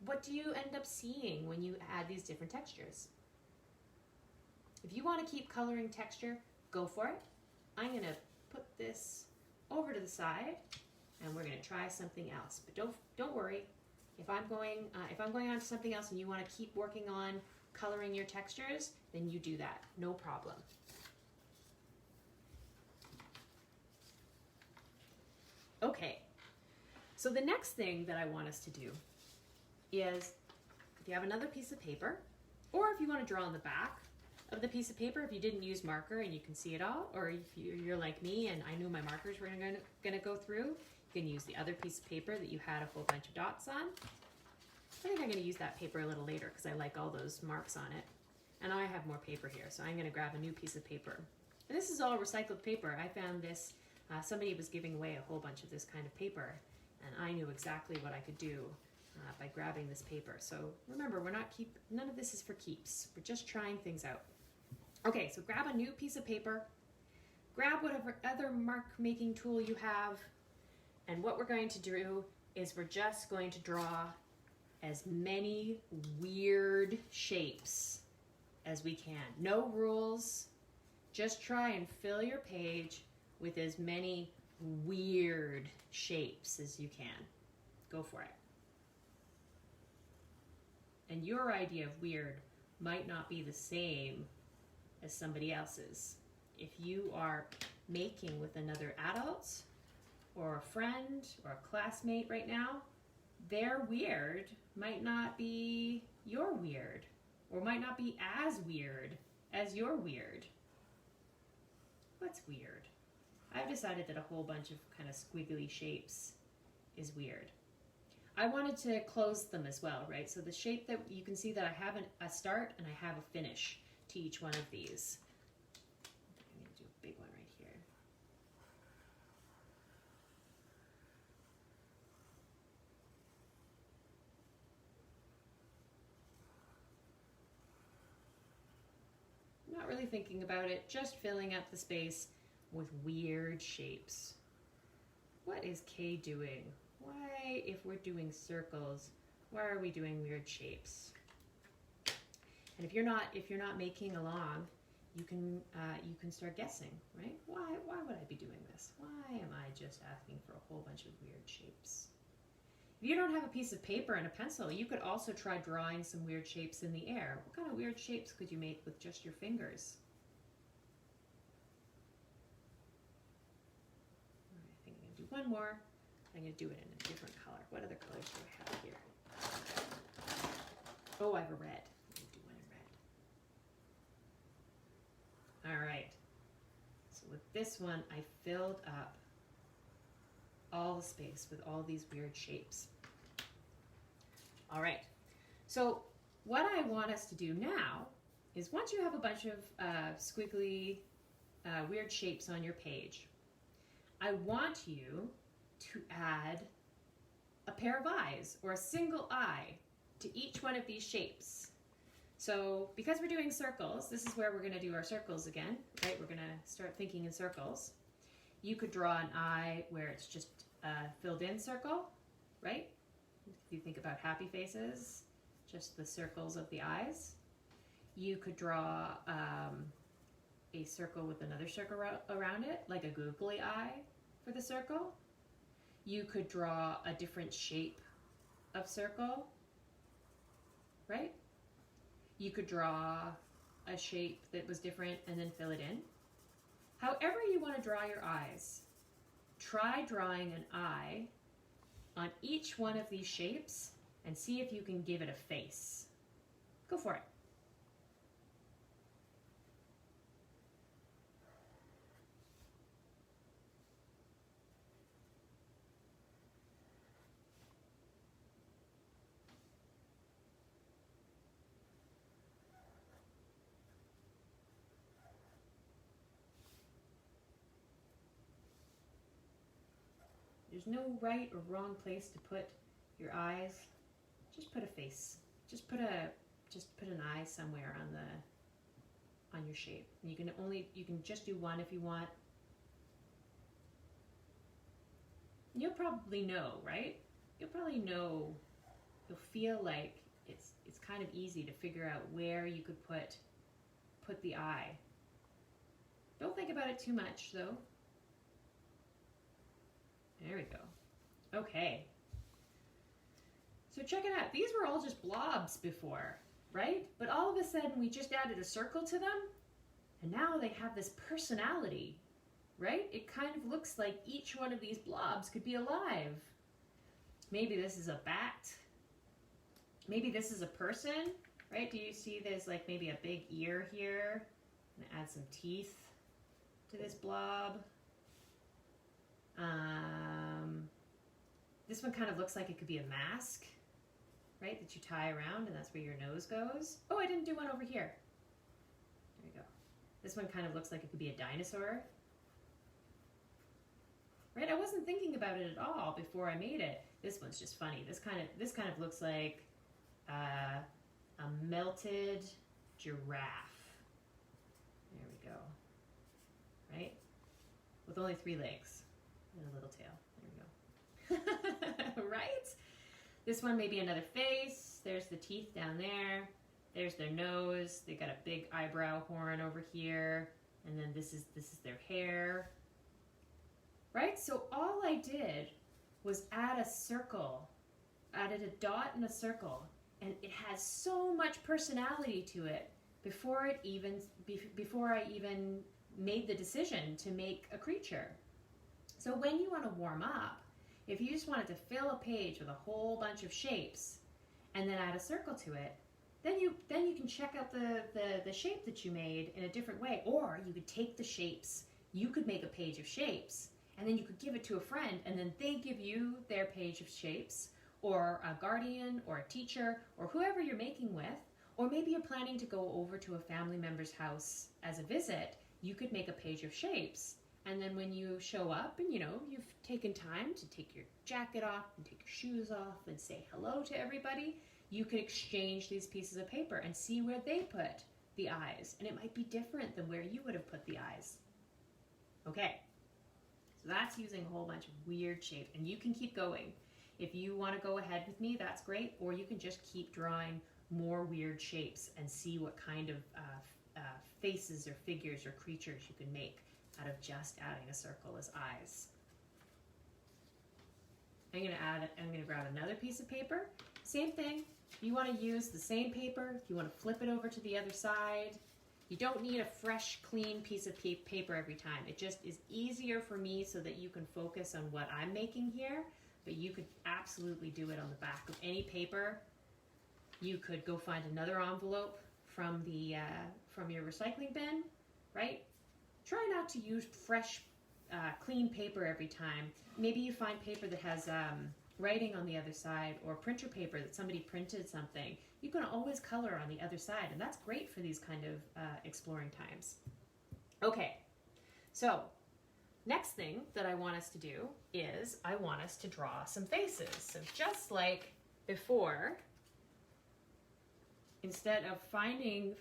Speaker 1: What do you end up seeing when you add these different textures? If you want to keep coloring texture, go for it. I'm going to put this over to the side, and we're going to try something else. But don't worry. If I'm going on to something else and you want to keep working on coloring your textures, then you do that. No problem. Okay, so the next thing that I want us to do is, if you have another piece of paper, or if you want to draw on the back of the piece of paper, if you didn't use marker and you can see it all, or if you're like me and I knew my markers were going to go through, you can use the other piece of paper that you had a whole bunch of dots on. I think I'm going to use that paper a little later because I like all those marks on it. And I have more paper here, so I'm going to grab a new piece of paper. And this is all recycled paper. I found this, somebody was giving away a whole bunch of this kind of paper, and I knew exactly what I could do by grabbing this paper. So remember, none of this is for keeps. We're just trying things out. Okay, so grab a new piece of paper, grab whatever other mark making tool you have, and what we're going to do is we're just going to draw as many weird shapes as we can. No rules. Just try and fill your page with as many weird shapes as you can. Go for it. And your idea of weird might not be the same as somebody else's. If you are making with another adult or a friend or a classmate right now, their weird might not be your weird, or might not be as weird as your weird. What's weird? I've decided that a whole bunch of kind of squiggly shapes is weird. I wanted to close them as well, right? So the shape that you can see that I have a start and I have a finish to each one of these. I'm going to do a big one right here. Not really thinking about it, just filling up the space with weird shapes. What is Kay doing? Why, if we're doing circles, why are we doing weird shapes? And if you're not making along, you can start guessing, right? Why would I be doing this? Why am I just asking for a whole bunch of weird shapes? If you don't have a piece of paper and a pencil, you could also try drawing some weird shapes in the air. What kind of weird shapes could you make with just your fingers? All right, I think I'm going to do one more. I'm going to do it in a different color. What other colors do I have here? Oh, I have a red. I'm going to do one in red. All right. So with this one, I filled up all the space with all these weird shapes. All right. So what I want us to do now is, once you have a bunch of squiggly, weird shapes on your page, I want you to add a pair of eyes or a single eye to each one of these shapes. So because we're doing circles, this is where we're going to do our circles again, right? We're going to start thinking in circles. You could draw an eye where it's just a filled in circle, right? If you think about happy faces, just the circles of the eyes. You could draw a circle with another circle around it, like a googly eye for the circle. You could draw a different shape of circle, right? You could draw a shape that was different and then fill it in. However you want to draw your eyes, try drawing an eye on each one of these shapes and see if you can give it a face. Go for it. There's no right or wrong place to put your eyes. Just put a face. Just put an eye somewhere on your shape. You can just do one if you want. You'll probably know, right? You'll probably know. You'll feel like it's kind of easy to figure out where you could put the eye. Don't think about it too much though. There we go. Okay. So check it out. These were all just blobs before, right? But all of a sudden we just added a circle to them, and now they have this personality, right? It kind of looks like each one of these blobs could be alive. Maybe this is a bat. Maybe this is a person, right? Do you see there's like maybe a big ear here? I'm gonna add some teeth to this blob. This one kind of looks like it could be a mask, right, that you tie around, and that's where your nose goes. Oh, I didn't do one over here. There we go. This one kind of looks like it could be a dinosaur. Right, I wasn't thinking about it at all before I made it. This one's just funny. This kind of looks like a melted giraffe. There we go. Right? With only 3 legs and a little tail. There we go. Right? This one may be another face. There's the teeth down there. There's their nose. They got a big eyebrow horn over here. And then this is their hair. Right? So all I did was add a circle. Added a dot and a circle and it has so much personality to it before I even made the decision to make a creature. So when you want to warm up, if you just wanted to fill a page with a whole bunch of shapes and then add a circle to it, then you can check out the shape that you made in a different way. Or you could take the shapes, you could make a page of shapes, and then you could give it to a friend, and then they give you their page of shapes, or a guardian, or a teacher, or whoever you're making with. Or maybe you're planning to go over to a family member's house as a visit, you could make a page of shapes. And then when you show up and you've taken time to take your jacket off and take your shoes off and say hello to everybody, you could exchange these pieces of paper and see where they put the eyes. And it might be different than where you would have put the eyes. Okay, so that's using a whole bunch of weird shapes. And you can keep going. If you want to go ahead with me, that's great. Or you can just keep drawing more weird shapes and see what kind of faces or figures or creatures you can make out of just adding a circle as eyes. I'm going to grab another piece of paper. Same thing. You want to use the same paper. You want to flip it over to the other side. You don't need a fresh, clean piece of paper every time. It just is easier for me so that you can focus on what I'm making here, but you could absolutely do it on the back of any paper. You could go find another envelope from your recycling bin, right? Try not to use fresh, clean paper every time. Maybe you find paper that has writing on the other side, or printer paper that somebody printed something. You can always color on the other side, and that's great for these kind of exploring times. Okay, so next thing that I want us to do is I want us to draw some faces. So just like before, instead of finding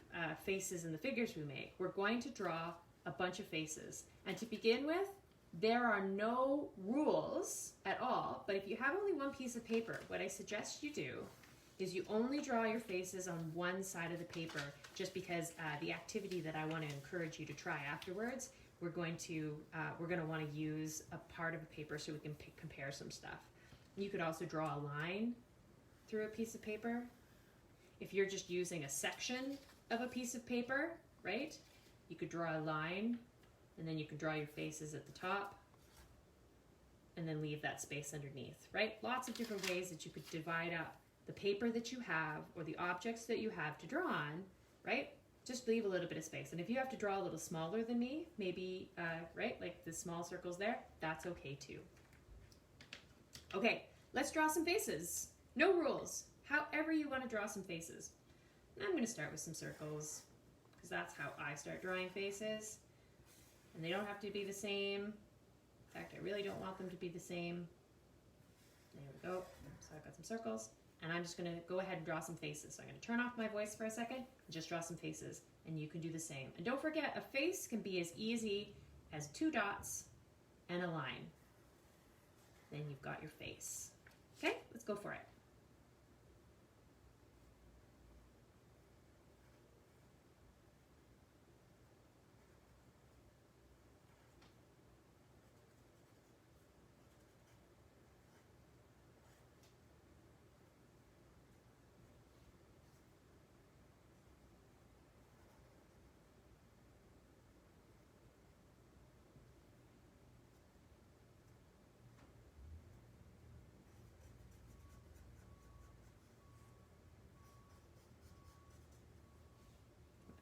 Speaker 1: faces in the figures we make, we're going to draw a bunch of faces. And to begin with, there are no rules at all, but if you have only one piece of paper, what I suggest you do is you only draw your faces on one side of the paper, just because the activity that I want to encourage you to try afterwards, we're going to want to use a part of a paper so we can compare some stuff. You could also draw a line through a piece of paper. If you're just using a section of a piece of paper, right? You could draw a line, and then you can draw your faces at the top, and then leave that space underneath, right? Lots of different ways that you could divide up the paper that you have, or the objects that you have to draw on, right? Just leave a little bit of space. And if you have to draw a little smaller than me, maybe, right, like the small circles there, that's okay too. Okay, let's draw some faces. No rules. However you want to draw some faces. I'm going to start with some circles, because that's how I start drawing faces. And they don't have to be the same. In fact, I really don't want them to be the same. There we go. So I've got some circles. And I'm just going to go ahead and draw some faces. So I'm going to turn off my voice for a second and just draw some faces. And you can do the same. And don't forget, a face can be as easy as 2 dots and a line. Then you've got your face. Okay, let's go for it.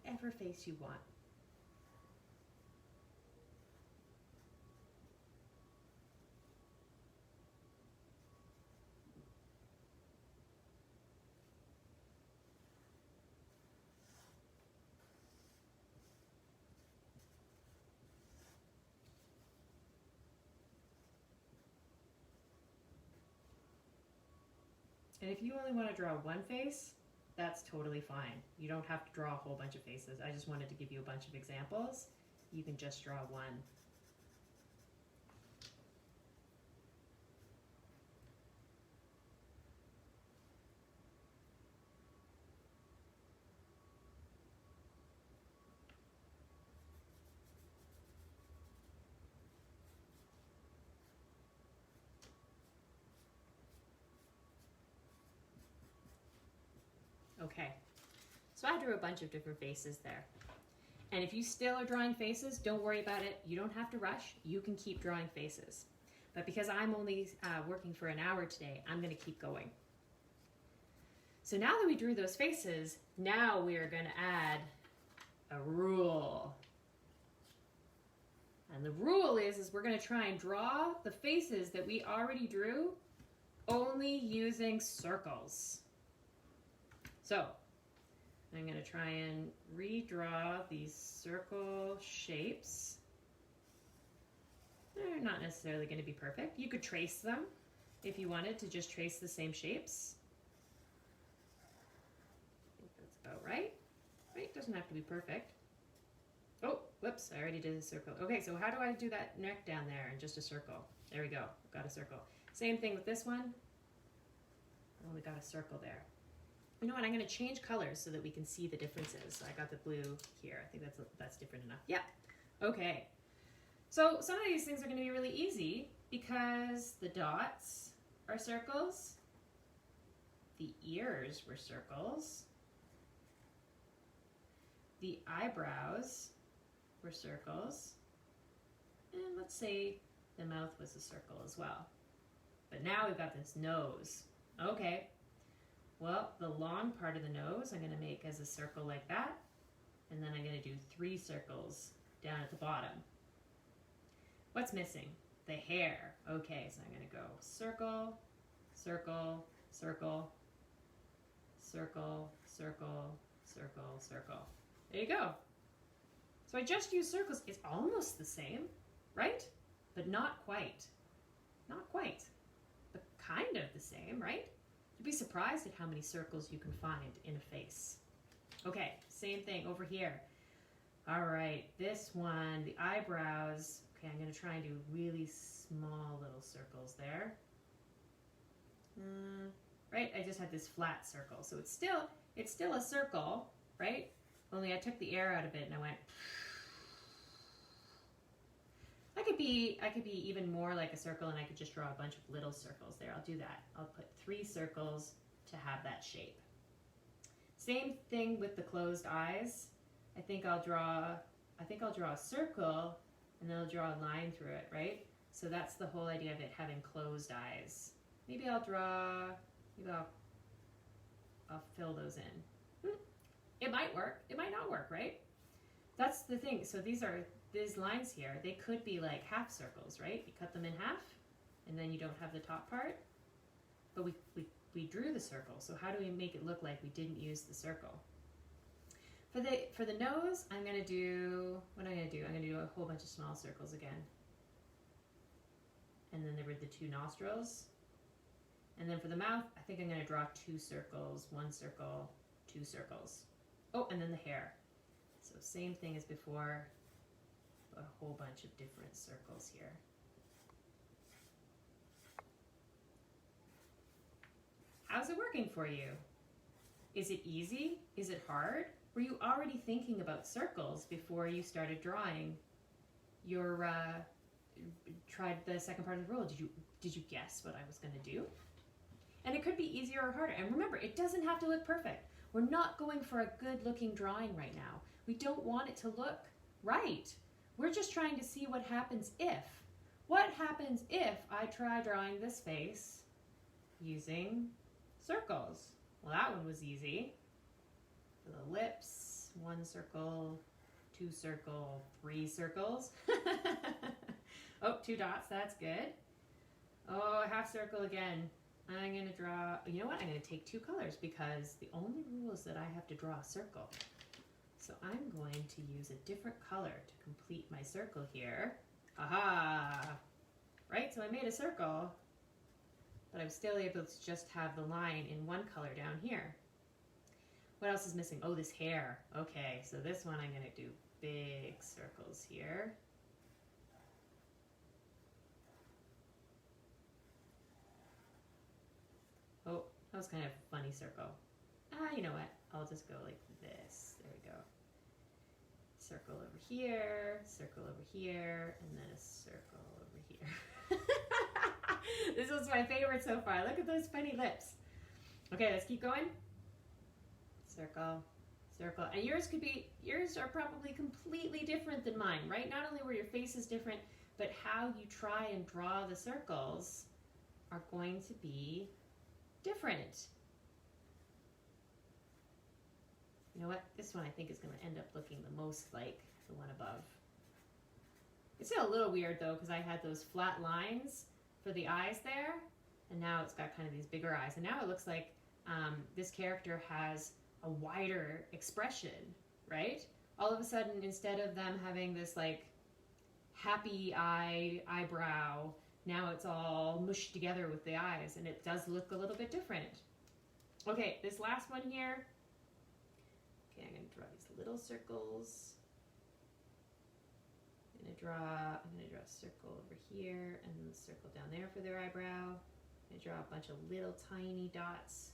Speaker 1: Whatever face you want. And if you only want to draw one face, that's totally fine. You don't have to draw a whole bunch of faces. I just wanted to give you a bunch of examples. You can just draw one. Okay, so I drew a bunch of different faces there. And if you still are drawing faces, don't worry about it. You don't have to rush. You can keep drawing faces. But because I'm only working for an hour today, I'm going to keep going. So now that we drew those faces, now we are going to add a rule. And the rule is we're going to try and draw the faces that we already drew only using circles. So I'm going to try and redraw these circle shapes. They're not necessarily going to be perfect. You could trace them if you wanted to just trace the same shapes. I think that's about right. Right? Doesn't have to be perfect. Oh, whoops, I already did a circle. Okay, so how do I do that neck down there in just a circle? There we go, got a circle. Same thing with this one. Oh, we got a circle there. You know what, I'm gonna change colors so that we can see the differences. I got the blue here, I think that's different enough. Yeah, okay. So some of these things are gonna be really easy because the dots are circles, the ears were circles, the eyebrows were circles, and let's say the mouth was a circle as well. But now we've got this nose. Okay, well, the long part of the nose I'm going to make as a circle like that, and then I'm going to do 3 circles down at the bottom. What's missing? The hair. Okay, so I'm going to go circle, circle, circle, circle, circle, circle, circle. There you go. So I just used circles. It's almost the same, right? But not quite. Not quite. But kind of the same, right? You'd be surprised at how many circles you can find in a face. Okay, same thing over here. All right, this one, the eyebrows. Okay, I'm going to try and do really small little circles there. Right, I just had this flat circle. So it's still a circle, right? Only I took the air out of it and I went. I could be even more like a circle, and I could just draw a bunch of little circles there. I'll do that. I'll put 3 circles to have that shape. Same thing with the closed eyes. I think I'll draw a circle and then I'll draw a line through it, right? So that's the whole idea of it having closed eyes. Maybe I'll fill those in. It might work, it might not work, right? That's the thing. So these lines here, they could be like half circles, right? You cut them in half and then you don't have the top part. But we drew the circle, so how do we make it look like we didn't use the circle? For the nose, I'm gonna do a whole bunch of small circles again. And then there were the 2 nostrils. And then for the mouth, I think I'm gonna draw 2 circles, 1 circle, 2 circles. Oh, and then the hair. So same thing as before, a whole bunch of different circles here. How's it working for you? Is it easy? Is it hard? Were you already thinking about circles before you started drawing your, tried the second part of the rule? Did you guess what I was gonna do? And it could be easier or harder. And remember, it doesn't have to look perfect. We're not going for a good looking drawing right now. We don't want it to look right. We're just trying to see what happens if. What happens if I try drawing this face using circles? Well, that one was easy. For the lips, 1 circle, 2 circle, 3 circles. Oh, 2 dots, that's good. Oh, a half circle again. I'm gonna draw, you know what? I'm gonna take 2 colors because the only rule is that I have to draw a circle. So I'm going to use a different color to complete my circle here. Aha! Right, so I made a circle, but I'm still able to just have the line in 1 color down here. What else is missing? Oh, this hair. Okay, so this one I'm gonna do big circles here. Oh, that was kind of a funny circle. You know what? I'll just go like this. There we go. Circle over here, and then a circle over here. This was my favorite so far. Look at those funny lips. Okay, let's keep going. circle, circle. And yours are probably completely different than mine, right? Not only were your faces different, but how you try and draw the circles are going to be different. You know what? This one I think is going to end up looking the most like the one above. It's still a little weird though, because I had those flat lines for the eyes there, and now it's got kind of these bigger eyes. And now it looks like this character has a wider expression, right? All of a sudden, instead of them having this like happy eyebrow, now it's all mushed together with the eyes, and it does look a little bit different. Okay, this last one here. Okay, I'm going to draw these little circles. I'm going to draw a circle over here and then a circle down there for their eyebrow. I'm going to draw a bunch of little tiny dots.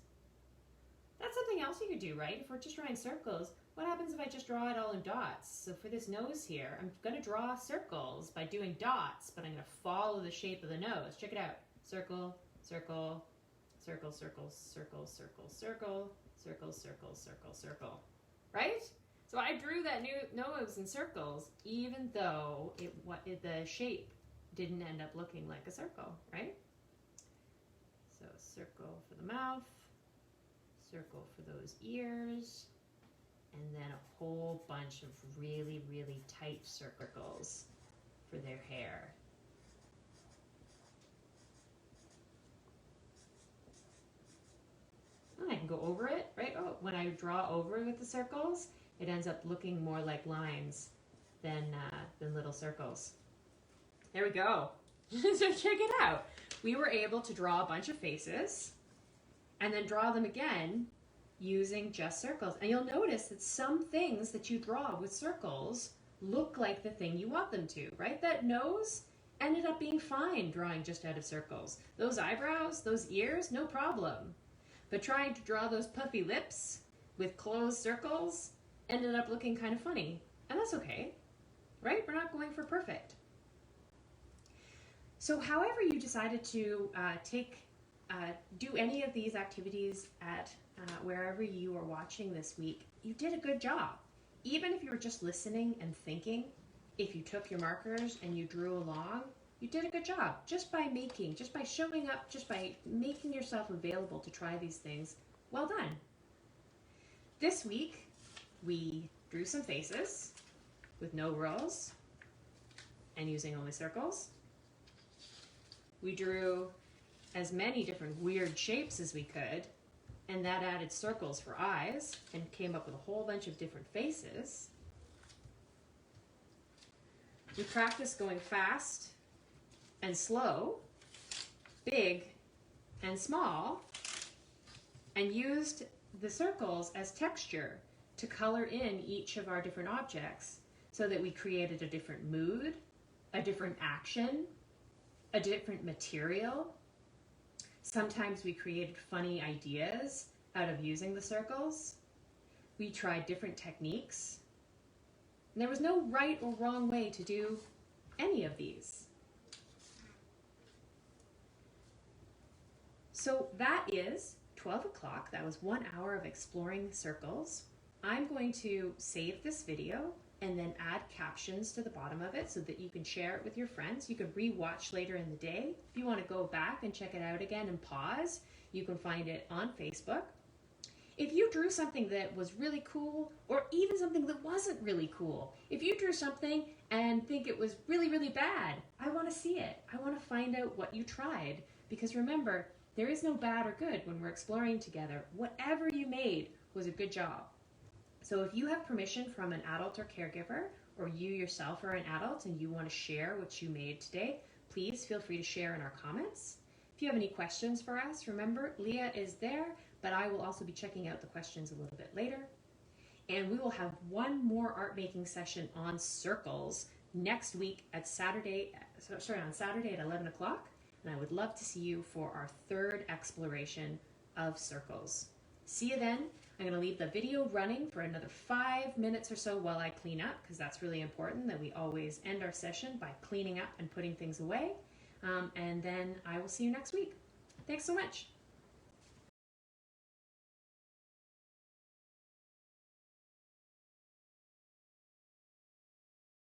Speaker 1: That's something else you could do, right? If we're just drawing circles, what happens if I just draw it all in dots? So for this nose here, I'm going to draw circles by doing dots, but I'm going to follow the shape of the nose. Check it out. Circle, circle, circle, circle, circle, circle, circle, circle, circle, circle, circle. Right? So I drew that new nose in circles, even though the shape didn't end up looking like a circle, right? So circle for the mouth, circle for those ears, and then a whole bunch of really, really tight circles for their hair. And I can go over it, right? Oh, when I draw over with the circles, it ends up looking more like lines than little circles. There we go. So check it out. We were able to draw a bunch of faces and then draw them again using just circles. And you'll notice that some things that you draw with circles look like the thing you want them to, right? That nose ended up being fine drawing just out of circles. Those eyebrows, those ears, no problem. But trying to draw those puffy lips with closed circles ended up looking kind of funny. And that's okay, right? We're not going for perfect. So however you decided to do any of these activities at wherever you are watching this week, you did a good job. Even if you were just listening and thinking, if you took your markers and you drew along, you did a good job. Just by showing up, just by making yourself available to try these things, well done. This week, we drew some faces with no rows and using only circles. We drew as many different weird shapes as we could, and that added circles for eyes and came up with a whole bunch of different faces. We practiced going fast and slow, big and small, and used the circles as texture to color in each of our different objects so that we created a different mood, a different action, a different material. Sometimes we created funny ideas out of using the circles. We tried different techniques. And there was no right or wrong way to do any of these. So that is 12 o'clock. That was 1 hour of exploring circles. I'm going to save this video and then add captions to the bottom of it so that you can share it with your friends. You can re-watch later in the day. If you want to go back and check it out again and pause, you can find it on Facebook. If you drew something that was really cool, or even something that wasn't really cool, if you drew something and think it was really, really bad, I want to see it. I want to find out what you tried. Because remember, there is no bad or good when we're exploring together. Whatever you made was a good job. So if you have permission from an adult or caregiver, or you yourself are an adult and you want to share what you made today, please feel free to share in our comments. If you have any questions for us, remember, Leah is there, but I will also be checking out the questions a little bit later. And we will have one more art making session on circles next week at on Saturday at 11 o'clock. And I would love to see you for our third exploration of circles. See you then. I'm going to leave the video running for another 5 minutes or so while I clean up, because that's really important that we always end our session by cleaning up and putting things away. And then I will see you next week. Thanks so much.